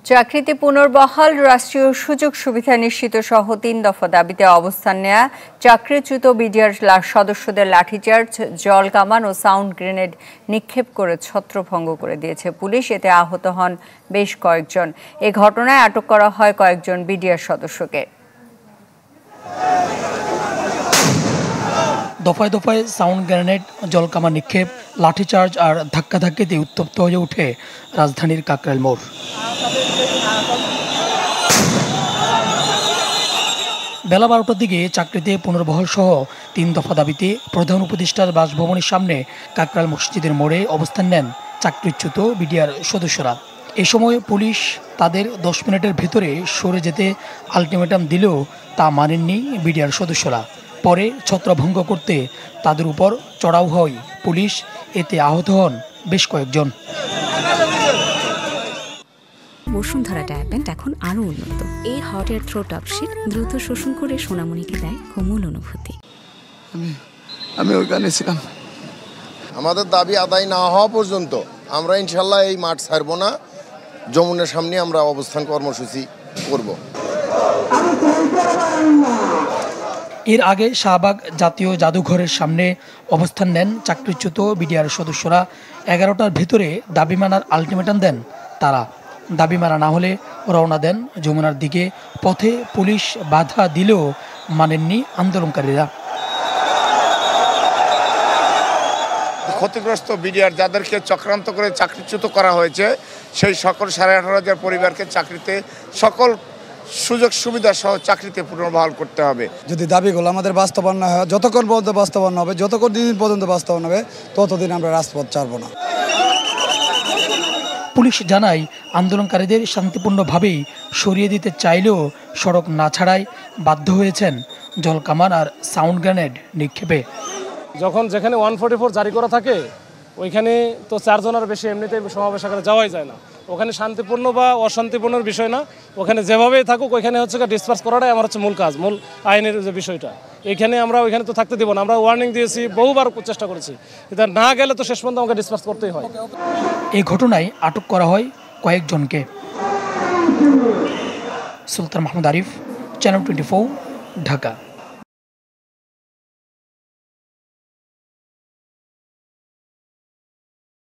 চাকরিতে পুনর্বহাল, রাষ্ট্রীয় সুযোগ সুবিধা নিশ্চিত সহ ৩ দফা দাবিতে অবস্থান নেয়া চাকরিচ্যুত বিডিআর সদস্যদের লাঠিচার্জ, জল কামান ও সাউন্ড গ্রেনেড নিক্ষেপ করে ছত্রভঙ্গ করে দিয়েছে পুলিশ। এতে আহত হন বেশ কয়েকজন। এ ঘটনায় আটক করা হয় কয়েকজন বিডিআর সদস্যকে। দফায় দফায় সাউন্ড গ্রেনেড, জলকামান নিক্ষেপ, লাঠিচার্জ আর ধাক্কাধাক্কিতে উত্তপ্ত হয়ে ওঠে রাজধানীর কাকরাইল মোড়। বেলা 12টার দিকে চাকরিতে পুনর্বহাল সহ ৩ দফা দাবিতে প্রধান উপদেষ্টার বাসভবনের সামনে কাকরাইল মসজিদের মোড়ে অবস্থান নেন চাকরিচ্যুত বিডিআর সদস্যরা। এ সময় পুলিশ তাদের 10 মিনিটের ভেতরে সরে যেতে আলটিমেটাম দিলেও তা মানেননি বিডিআর সদস্যরা। পরে ছত্রভঙ্গ করতে তাদের উপর চড়াও হয় পুলিশ। এতে আহত হন বেশ কয়েকজন। বসুন্ধরা ডায়াপেন্ট এখন আরো উন্নত। এই hot air through top sheet দ্রুত শোষণ করে সোনামণিকে দেয় কোমল অনুভূতি। আমি ওইখানে ছিলাম। আমাদের দাবি আদায় না হওয়া পর্যন্ত আমরা ইনশাল্লাহ এই মাঠ ছাড়ব না। যমুনার সামনে আমরা অবস্থান কর্মসূচি করব। এর আগে শাহবাগ জাতীয় জাদুঘরের সামনে অবস্থান নেন চাকরিচ্যুত বিডিআর সদস্যরা। 11টার ভেতরে দাবি মানার আলটিমেটাম দেন তারা। দাবি মানা না হলে রওনা দেন যমুনার দিকে। পথে পুলিশ বাধা দিলেও মানেননি আন্দোলনকারীরা। ক্ষতিগ্রস্ত বিডিআর যাদেরকে চক্রান্ত করে চাকরিচ্যুত করা হয়েছে, সেই সকল 18,500 পরিবারকে চাকরিতে সকল সুযোগ সুবিধা সহ চাকরিতে পুনর্বহাল করতে হবে। যদি দাবিগুলো আমাদের বাস্তবায়ন না হয়, যতক্ষণ পর্যন্ত বাস্তবায়ন হবে, যতক্ষণ দিন পর্যন্ত বাস্তবায়ন হবে, ততদিন আমরা রাজপথ ছাড়ব না। পুলিশ জানায়, আন্দোলনকারীদের শান্তিপূর্ণভাবেই সরিয়ে দিতে চাইলেও সড়ক না ছাড়ায় বাধ্য হয়েছেন জলকামান আর সাউন্ড গ্রেনেড নিক্ষেপে। যখন যেখানে 144 জারি করা থাকে, ওইখানে তো 4 জনের বেশি এমনিতেই সমাবেশ আকারে যাওয়াই যায় না। ওখানে শান্তিপূর্ণ বা অশান্তিপূর্ণের বিষয় না, ওখানে যেভাবেই থাকুক ওইখানে হচ্ছে ডিসপার্স করাটাই আমার হচ্ছে মূল কাজ, মূল আইনের যে বিষয়টা। এইখানে আমরা ওইখানে তো থাকতে দেব না। আমরা ওয়ার্নিং দিয়েছি, বহুবার চেষ্টা করেছি, কিন্তু না গেলে তো শেষ পর্যন্ত আমাকে ডিসপার্স করতেই হয়। এই ঘটনায় আটক করা হয় কয়েকজনকে। সুলতান মাহমুদ আরিফ, চ্যানেল 24, ঢাকা।